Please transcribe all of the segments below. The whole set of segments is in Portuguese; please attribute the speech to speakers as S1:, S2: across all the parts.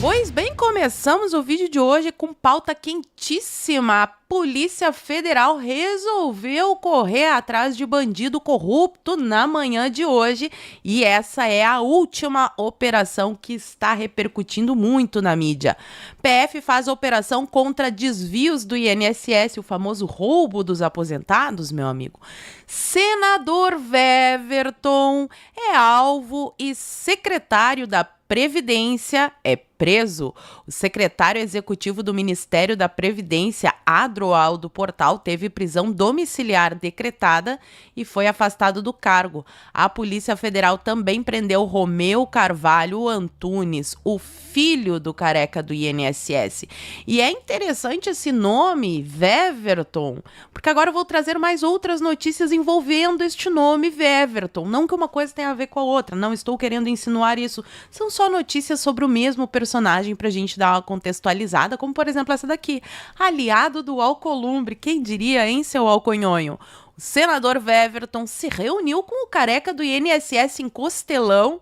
S1: Pois bem, começamos o vídeo de hoje com pauta quentíssima. A Polícia Federal resolveu correr atrás de bandido corrupto na manhã de hoje e essa é a última operação que está repercutindo muito na mídia. PF faz operação contra desvios do INSS, o famoso roubo dos aposentados, meu amigo. Senador Weverton é alvo e secretário da Previdência é preso. O secretário executivo do Ministério da Previdência, Adroaldo Portal, teve prisão domiciliar decretada e foi afastado do cargo. A Polícia Federal também prendeu Romeu Carvalho Antunes, o filho do careca do INSS. E é interessante esse nome, Weverton, porque agora eu vou trazer mais outras notícias envolvendo este nome, Weverton. Não que uma coisa tenha a ver com a outra, não estou querendo insinuar isso. São só notícias sobre o mesmo personagem pra gente dar uma contextualizada, como por exemplo essa daqui. Aliado do Alcolumbre, quem diria, hein, seu Alconhonho? O senador Weverton se reuniu com o careca do INSS em Costelão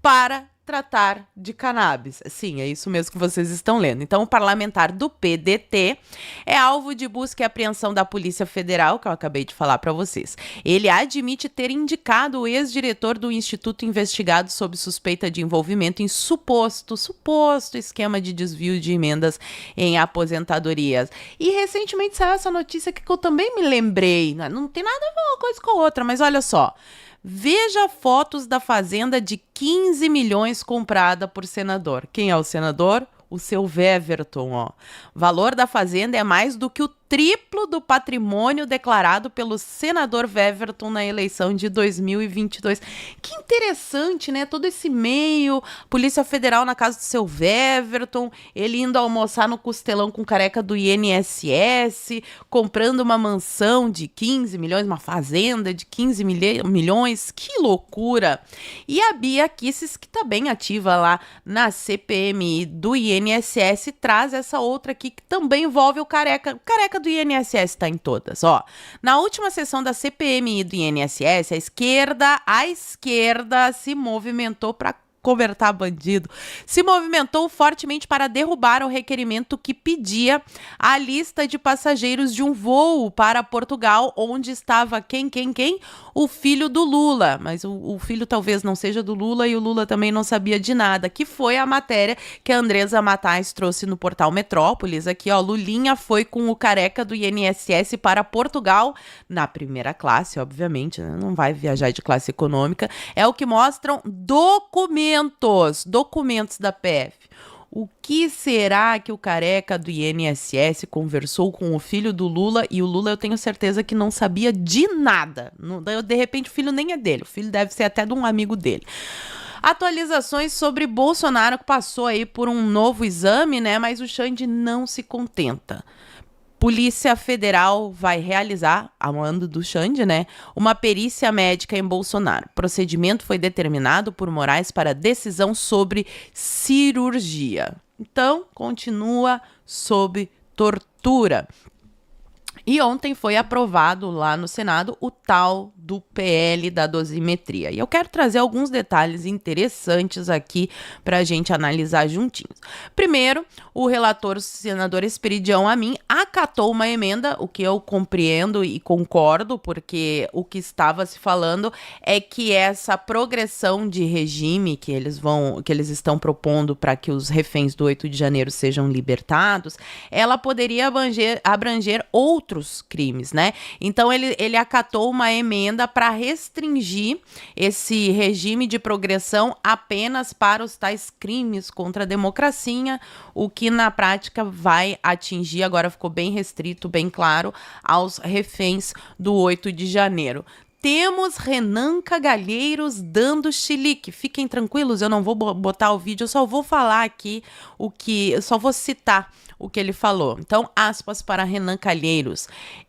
S1: para tratar de cannabis. Sim, é isso mesmo que vocês estão lendo. Então, o parlamentar do PDT é alvo de busca e apreensão da Polícia Federal, que eu acabei de falar para vocês. Ele admite ter indicado o ex-diretor do Instituto investigado sob suspeita de envolvimento em suposto esquema de desvio de emendas em aposentadorias. E recentemente saiu essa notícia que eu também me lembrei. Não tem nada a ver uma coisa com a outra, mas olha só. Veja fotos da fazenda de 15 milhões comprada por senador. Quem é o senador? O seu Weverton, ó. O valor da fazenda é mais do que o triplo do patrimônio declarado pelo senador Weverton na eleição de 2022. Que interessante, né? Todo esse meio, Polícia Federal na casa do seu Weverton, ele indo almoçar no Costelão com careca do INSS, comprando uma mansão de 15 milhões, uma fazenda de 15 milhões. Que loucura! E a Bia Kicis, que tá bem ativa lá na CPMI do INSS, traz essa outra aqui que também envolve o careca. O careca do INSS está em todas, ó. Na última sessão da CPMI do INSS, a esquerda se movimentou para cobertar bandido, se movimentou fortemente para derrubar o requerimento que pedia a lista de passageiros de um voo para Portugal, onde estava quem? O filho do Lula, mas o filho talvez não seja do Lula e o Lula também não sabia de nada, que foi a matéria que a Andresa Matais trouxe no portal Metrópolis, aqui ó, Lulinha foi com o careca do INSS para Portugal, na primeira classe, obviamente, né? Não vai viajar de classe econômica, é o que mostram documentos da PF. O que será que o careca do INSS conversou com o filho do Lula? E o Lula eu tenho certeza que não sabia de nada. De repente o filho nem é dele, o filho deve ser até de um amigo dele. Atualizações sobre Bolsonaro, que passou aí por um novo exame, né? Mas o Xande não se contenta. Polícia Federal vai realizar, a mando do Xande, né, uma perícia médica em Bolsonaro. O procedimento foi determinado por Moraes para decisão sobre cirurgia. Então, continua sob tortura. E ontem foi aprovado lá no Senado o tal do PL da dosimetria. E eu quero trazer alguns detalhes interessantes aqui para a gente analisar juntinhos. Primeiro, o relator, o senador Esperidião Amin, acatou uma emenda, o que eu compreendo e concordo, porque o que estava se falando é que essa progressão de regime que eles estão propondo para que os reféns do 8 de janeiro sejam libertados, ela poderia abranger outros crimes, né? Então ele acatou uma emenda para restringir esse regime de progressão apenas para os tais crimes contra a democracia, o que na prática vai atingir, agora ficou bem restrito, bem claro, aos reféns do 8 de janeiro. Temos Renan Calheiros dando chilique. Fiquem tranquilos, eu não vou botar o vídeo, eu só vou falar aqui eu só vou citar o que ele falou. Então, aspas para Renan Calheiros.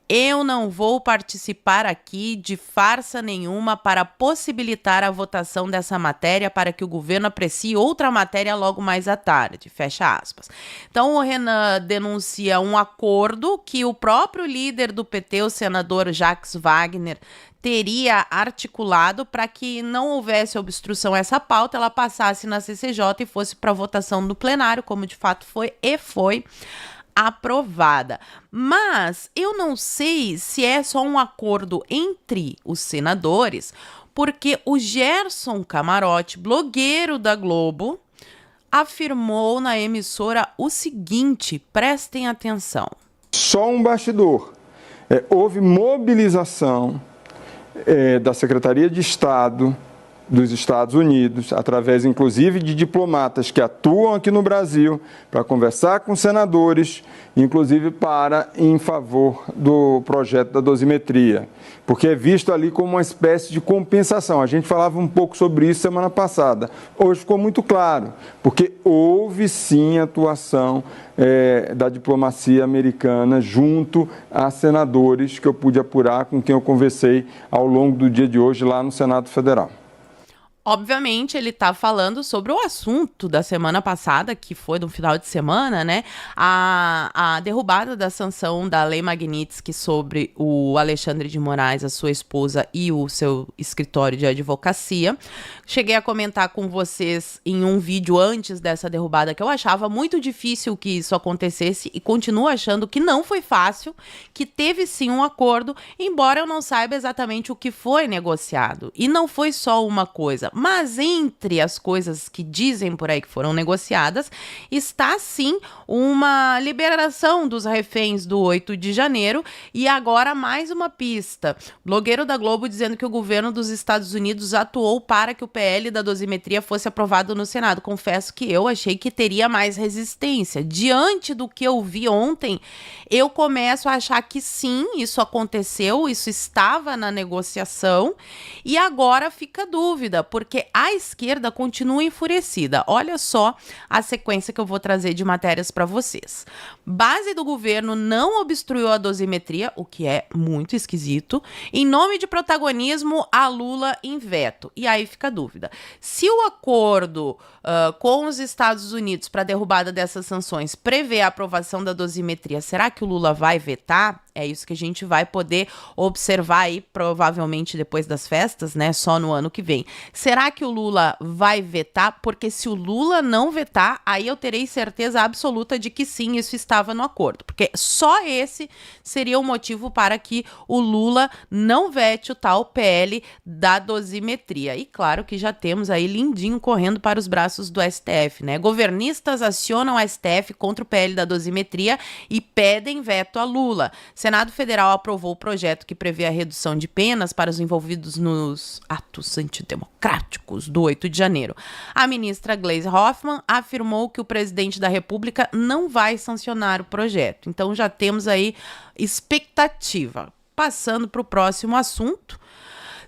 S1: Eu não vou participar aqui de farsa nenhuma para possibilitar a votação dessa matéria para que o governo aprecie outra matéria logo mais à tarde. Fecha aspas. Então, o Renan denuncia um acordo que o próprio líder do PT, o senador Jacques Wagner, teria articulado para que não houvesse obstrução a essa pauta, ela passasse na CCJ e fosse para votação no plenário, como de fato foi, e foi aprovada. Mas eu não sei se é só um acordo entre os senadores, porque o Gerson Camarote, blogueiro da Globo, afirmou na emissora o seguinte, prestem atenção.
S2: Só um bastidor. Houve mobilização da Secretaria de Estado dos Estados Unidos, através inclusive de diplomatas que atuam aqui no Brasil, para conversar com senadores, inclusive em favor do projeto da dosimetria, porque é visto ali como uma espécie de compensação. A gente falava um pouco sobre isso semana passada. Hoje ficou muito claro, porque houve sim atuação da diplomacia americana junto a senadores que eu pude apurar, com quem eu conversei ao longo do dia de hoje lá no Senado Federal.
S1: Obviamente, ele está falando sobre o assunto da semana passada, que foi no final de semana, né? A derrubada da sanção da Lei Magnitsky sobre o Alexandre de Moraes, a sua esposa e o seu escritório de advocacia. Cheguei a comentar com vocês em um vídeo antes dessa derrubada que eu achava muito difícil que isso acontecesse e continuo achando que não foi fácil, que teve sim um acordo, embora eu não saiba exatamente o que foi negociado. E não foi só uma coisa. Mas entre as coisas que dizem por aí que foram negociadas, está sim uma liberação dos reféns do 8 de janeiro e agora mais uma pista. Blogueiro da Globo dizendo que o governo dos Estados Unidos atuou para que o PL da dosimetria fosse aprovado no Senado. Confesso que eu achei que teria mais resistência. Diante do que eu vi ontem, eu começo a achar que sim, isso aconteceu, isso estava na negociação e agora fica dúvida, porque a esquerda continua enfurecida. Olha só a sequência que eu vou trazer de matérias para vocês. Base do governo não obstruiu a dosimetria, o que é muito esquisito. Em nome de protagonismo, a Lula em veto. E aí fica a dúvida. Se o acordo com os Estados Unidos para a derrubada dessas sanções prevê a aprovação da dosimetria, será que o Lula vai vetar? É isso que a gente vai poder observar aí, provavelmente depois das festas, né? Só no ano que vem. Será que o Lula vai vetar? Porque se o Lula não vetar, aí eu terei certeza absoluta de que sim, isso estava no acordo. Porque só esse seria o motivo para que o Lula não vete o tal PL da dosimetria. E claro que já temos aí lindinho correndo para os braços do STF, né? Governistas acionam o STF contra o PL da dosimetria e pedem veto a Lula. Senado Federal aprovou o projeto que prevê a redução de penas para os envolvidos nos atos antidemocráticos do 8 de janeiro. A ministra Gleisi Hoffmann afirmou que o presidente da República não vai sancionar o projeto. Então já temos aí expectativa. Passando para o próximo assunto,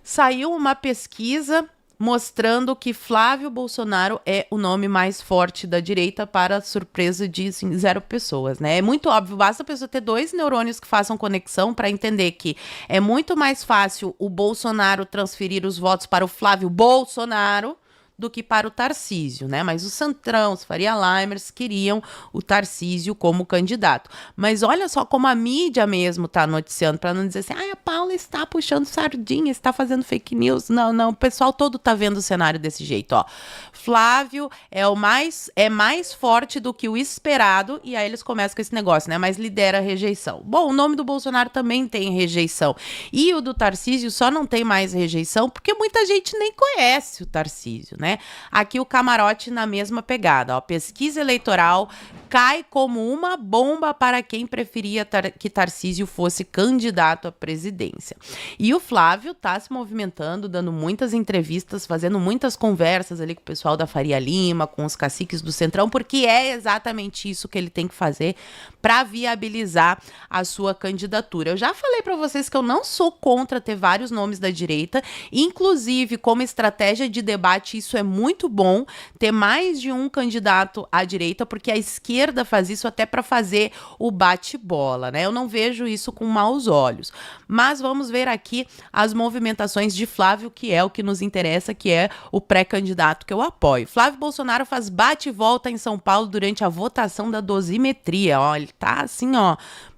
S1: saiu uma pesquisa mostrando que Flávio Bolsonaro é o nome mais forte da direita, para surpresa de 0 pessoas, né? É muito óbvio, basta a pessoa ter 2 neurônios que façam conexão para entender que é muito mais fácil o Bolsonaro transferir os votos para o Flávio Bolsonaro do que para o Tarcísio, né? Mas o Centrão, os Faria Limers queriam o Tarcísio como candidato. Mas olha só como a mídia mesmo tá noticiando, para não dizer assim, a Paula está puxando sardinha, está fazendo fake news. Não, o pessoal todo tá vendo o cenário desse jeito, ó. Flávio é mais forte do que o esperado, e aí eles começam com esse negócio, né? Mas lidera a rejeição. Bom, o nome do Bolsonaro também tem rejeição. E o do Tarcísio só não tem mais rejeição porque muita gente nem conhece o Tarcísio, né? Aqui o Camarote na mesma pegada, ó. Pesquisa eleitoral cai como uma bomba para quem preferia que Tarcísio fosse candidato à presidência. E o Flávio tá se movimentando, dando muitas entrevistas, fazendo muitas conversas ali com o pessoal da Faria Lima, com os caciques do Centrão, porque é exatamente isso que ele tem que fazer para viabilizar a sua candidatura. Eu já falei para vocês que eu não sou contra ter vários nomes da direita, inclusive como estratégia de debate isso é muito bom, ter mais de um candidato à direita, porque a esquerda faz isso até para fazer o bate-bola, né? Eu não vejo isso com maus olhos. Mas vamos ver aqui as movimentações de Flávio, que é o que nos interessa, que é o pré-candidato que eu apoio. Flávio Bolsonaro faz bate e volta em São Paulo durante a votação da dosimetria. Ó, ele tá assim, ó,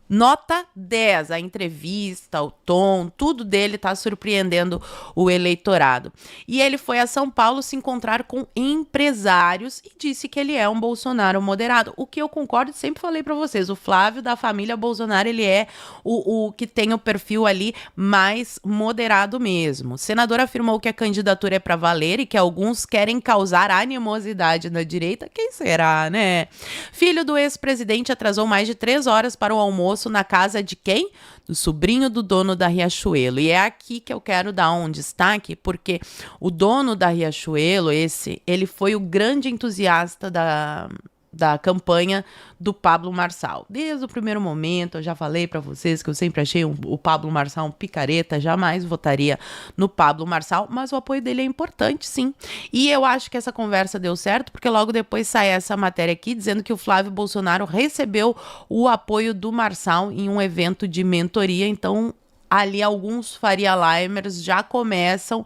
S1: Nota 10, a entrevista, o tom, tudo dele tá surpreendendo o eleitorado. E ele foi a São Paulo se encontrar com empresários e disse que ele é um Bolsonaro moderado. O que eu concordo, sempre falei para vocês, o Flávio da família Bolsonaro, ele é o que tem o perfil ali mais moderado mesmo. O senador afirmou que a candidatura é para valer e que alguns querem causar animosidade na direita. Quem será, né? Filho do ex-presidente atrasou mais de 3 horas para o almoço na casa de quem? Do sobrinho do dono da Riachuelo. E é aqui que eu quero dar um destaque, porque o dono da Riachuelo, ele foi o grande entusiasta da campanha do Pablo Marçal. Desde o primeiro momento, eu já falei para vocês que eu sempre achei o Pablo Marçal um picareta, jamais votaria no Pablo Marçal, mas o apoio dele é importante, sim. E eu acho que essa conversa deu certo, porque logo depois sai essa matéria aqui, dizendo que o Flávio Bolsonaro recebeu o apoio do Marçal em um evento de mentoria, então ali alguns Faria Limers já começam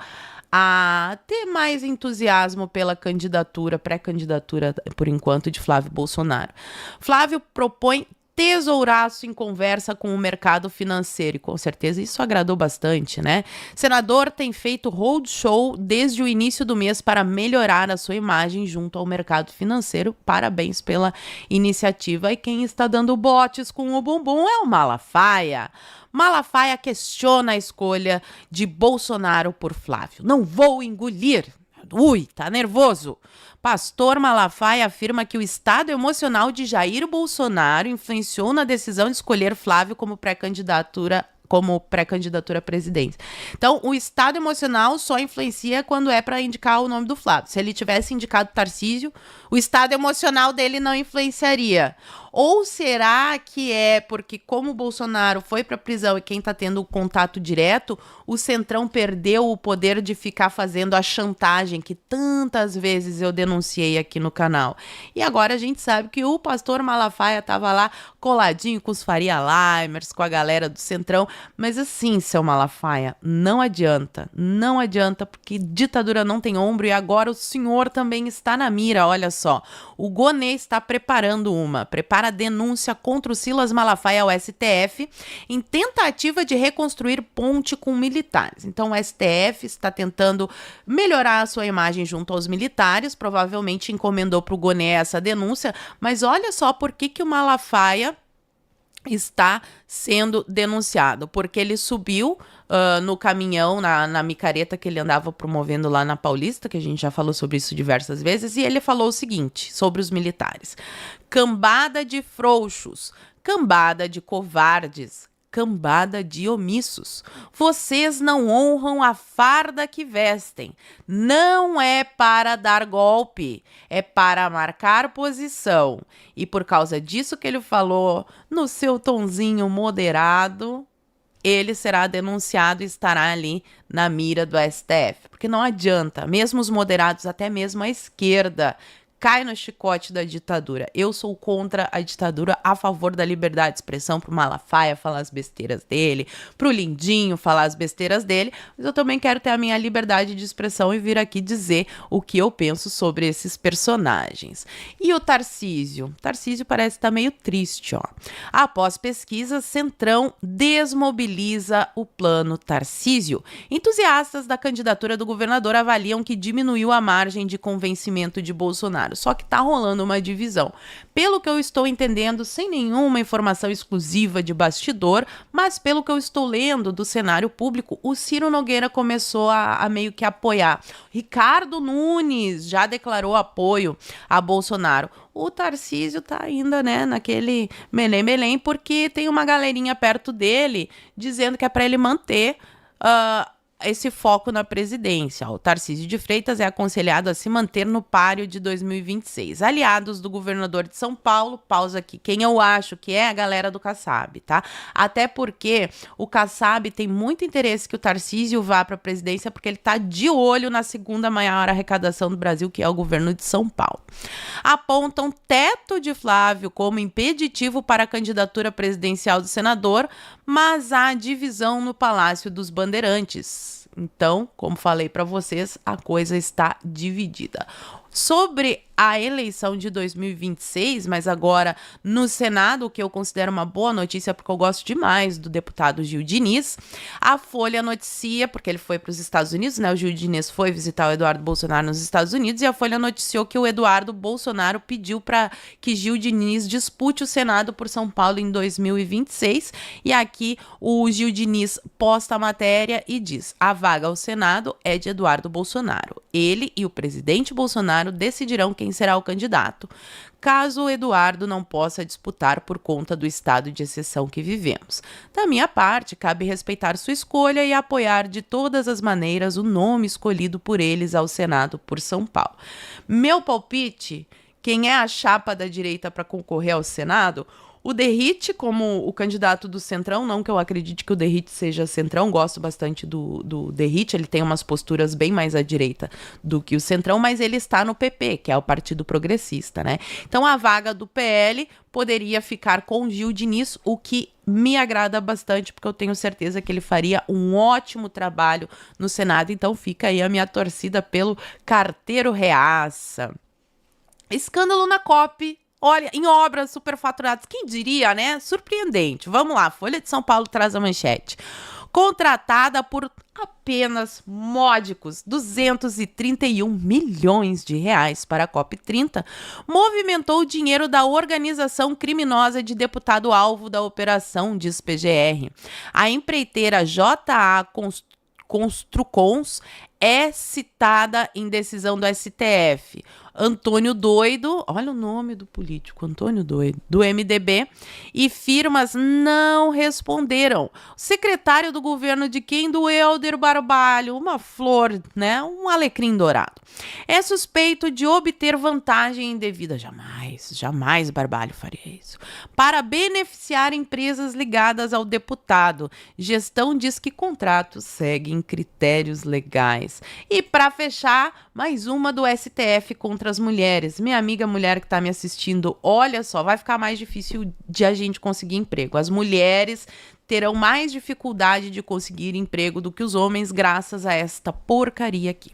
S1: a ter mais entusiasmo pela candidatura, pré-candidatura, por enquanto, de Flávio Bolsonaro. Flávio propõe tesouraço em conversa com o mercado financeiro, e com certeza isso agradou bastante, né? Senador tem feito roadshow desde o início do mês para melhorar a sua imagem junto ao mercado financeiro. Parabéns pela iniciativa. E quem está dando botes com o bumbum é o Malafaia. Malafaia questiona a escolha de Bolsonaro por Flávio. Não vou engolir. Ui, tá nervoso. Pastor Malafaia afirma que o estado emocional de Jair Bolsonaro influenciou na decisão de escolher Flávio como pré-candidatura à presidência. Então, o estado emocional só influencia quando é para indicar o nome do Flávio. Se ele tivesse indicado Tarcísio, o estado emocional dele não influenciaria. Ou será que é porque, como o Bolsonaro foi para a prisão e quem está tendo o contato direto, o Centrão perdeu o poder de ficar fazendo a chantagem que tantas vezes eu denunciei aqui no canal? E agora a gente sabe que o pastor Malafaia estava lá coladinho com os Faria Limers, com a galera do Centrão. Mas assim, seu Malafaia, não adianta, porque ditadura não tem ombro e agora o senhor também está na mira, olha só. O Gonê está preparando prepara denúncia contra o Silas Malafaia ao STF em tentativa de reconstruir ponte com militares. Então o STF está tentando melhorar a sua imagem junto aos militares, provavelmente encomendou para o Gonê essa denúncia, mas olha só por que o Malafaia está sendo denunciado, porque ele subiu no caminhão, na micareta que ele andava promovendo lá na Paulista, que a gente já falou sobre isso diversas vezes, e ele falou o seguinte sobre os militares: cambada de frouxos, cambada de covardes, cambada de omissos. Vocês não honram a farda que vestem. Não é para dar golpe, é para marcar posição. E por causa disso que ele falou, no seu tonzinho moderado, ele será denunciado e estará ali na mira do STF. Porque não adianta, mesmo os moderados, até mesmo a esquerda, cai no chicote da ditadura. Eu sou contra a ditadura, a favor da liberdade de expressão, pro Malafaia falar as besteiras dele, pro Lindinho falar as besteiras dele, mas eu também quero ter a minha liberdade de expressão e vir aqui dizer o que eu penso sobre esses personagens. E o Tarcísio? Tarcísio parece estar meio triste, ó. Após pesquisa, Centrão desmobiliza o plano Tarcísio. Entusiastas da candidatura do governador avaliam que diminuiu a margem de convencimento de Bolsonaro. Só que tá rolando uma divisão. Pelo que eu estou entendendo, sem nenhuma informação exclusiva de bastidor, mas pelo que eu estou lendo do cenário público, o Ciro Nogueira começou a meio que apoiar. Ricardo Nunes já declarou apoio a Bolsonaro. O Tarcísio tá ainda, né, naquele melém, porque tem uma galerinha perto dele dizendo que é para ele manter esse foco na presidência. O Tarcísio de Freitas é aconselhado a se manter no páreo de 2026. Aliados do governador de São Paulo, pausa aqui, quem eu acho que é a galera do Kassab, tá? Até porque o Kassab tem muito interesse que o Tarcísio vá para a presidência, porque ele tá de olho na segunda maior arrecadação do Brasil, que é o governo de São Paulo. Apontam teto de Flávio como impeditivo para a candidatura presidencial do senador, mas há divisão no Palácio dos Bandeirantes. Então, como falei para vocês, a coisa está dividida. Sobre a eleição de 2026, mas agora no Senado, o que eu considero uma boa notícia, porque eu gosto demais do deputado Gil Diniz. A Folha noticia, porque ele foi para os Estados Unidos, né? O Gil Diniz foi visitar o Eduardo Bolsonaro nos Estados Unidos, e a Folha noticiou que o Eduardo Bolsonaro pediu para que Gil Diniz dispute o Senado por São Paulo em 2026. E aqui o Gil Diniz posta a matéria e diz: a vaga ao Senado é de Eduardo Bolsonaro. Ele e o presidente Bolsonaro decidirão quem será o candidato, caso o Eduardo não possa disputar por conta do estado de exceção que vivemos. Da minha parte, cabe respeitar sua escolha e apoiar de todas as maneiras o nome escolhido por eles ao Senado por São Paulo. Meu palpite, quem é a chapa da direita para concorrer ao Senado? O Derrite como o candidato do Centrão, não que eu acredite que o Derrite seja Centrão, gosto bastante do Derrite, ele tem umas posturas bem mais à direita do que o Centrão, mas ele está no PP, que é o Partido Progressista, né? Então a vaga do PL poderia ficar com Gil Diniz, o que me agrada bastante, porque eu tenho certeza que ele faria um ótimo trabalho no Senado, então fica aí a minha torcida pelo carteiro reaça. Escândalo na COP. Olha, em obras superfaturadas, quem diria, né? Surpreendente. Vamos lá, Folha de São Paulo traz a manchete. Contratada por apenas módicos 231 milhões de reais para a COP30, movimentou o dinheiro da organização criminosa de deputado-alvo da operação, diz PGR. A empreiteira JA Construcons é citada em decisão do STF. Antônio Doido, olha o nome do político, Antônio Doido, do MDB, e firmas não responderam. O secretário do governo de quem? Do Helder Barbalho, uma flor, né? Um alecrim dourado. É suspeito de obter vantagem indevida. Jamais Barbalho faria isso. Para beneficiar empresas ligadas ao deputado. Gestão diz que contratos seguem critérios legais. E para fechar, mais uma do STF contra as mulheres. Minha amiga mulher que está me assistindo, olha só, vai ficar mais difícil de a gente conseguir emprego. As mulheres terão mais dificuldade de conseguir emprego do que os homens, graças a esta porcaria aqui.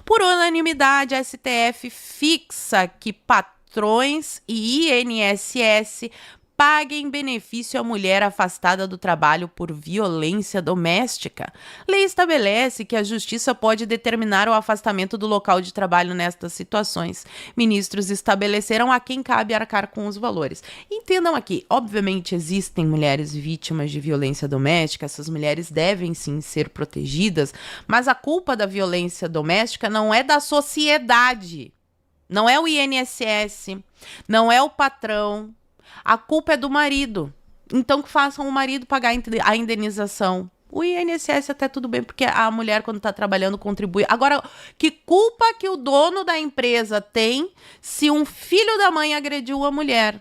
S1: Por unanimidade, a STF fixa que patrões e INSS paguem benefício à mulher afastada do trabalho por violência doméstica. Lei estabelece que a Justiça pode determinar o afastamento do local de trabalho nestas situações. Ministros estabeleceram a quem cabe arcar com os valores. Entendam aqui, obviamente existem mulheres vítimas de violência doméstica, essas mulheres devem sim ser protegidas, mas a culpa da violência doméstica não é da sociedade, não é o INSS, não é o patrão. A culpa é do marido. Então que façam o marido pagar a indenização. O INSS até tudo bem, porque a mulher quando está trabalhando contribui. Agora, que culpa que o dono da empresa tem se um filho da mãe agrediu a mulher?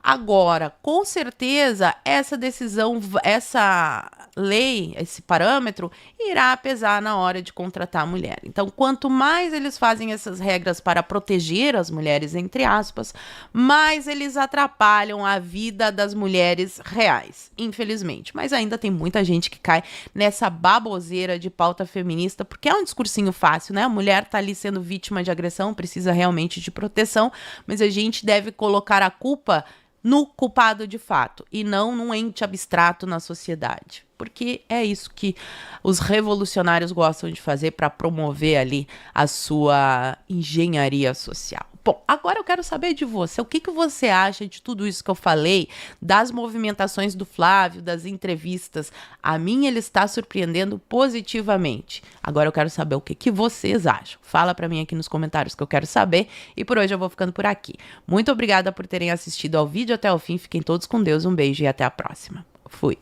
S1: Agora, com certeza, essa decisão, essa lei, esse parâmetro, irá pesar na hora de contratar a mulher. Então, quanto mais eles fazem essas regras para proteger as mulheres, entre aspas, mais eles atrapalham a vida das mulheres reais, infelizmente. Mas ainda tem muita gente que cai nessa baboseira de pauta feminista, porque é um discursinho fácil, né? A mulher tá ali sendo vítima de agressão, precisa realmente de proteção, mas a gente deve colocar a culpa no culpado de fato e não num ente abstrato na sociedade, porque é isso que os revolucionários gostam de fazer para promover ali a sua engenharia social. Bom, agora eu quero saber de você, o que você acha de tudo isso que eu falei, das movimentações do Flávio, das entrevistas? A mim ele está surpreendendo positivamente. Agora eu quero saber o que vocês acham. Fala para mim aqui nos comentários que eu quero saber, e por hoje eu vou ficando por aqui. Muito obrigada por terem assistido ao vídeo até o fim, fiquem todos com Deus, um beijo e até a próxima. Fui!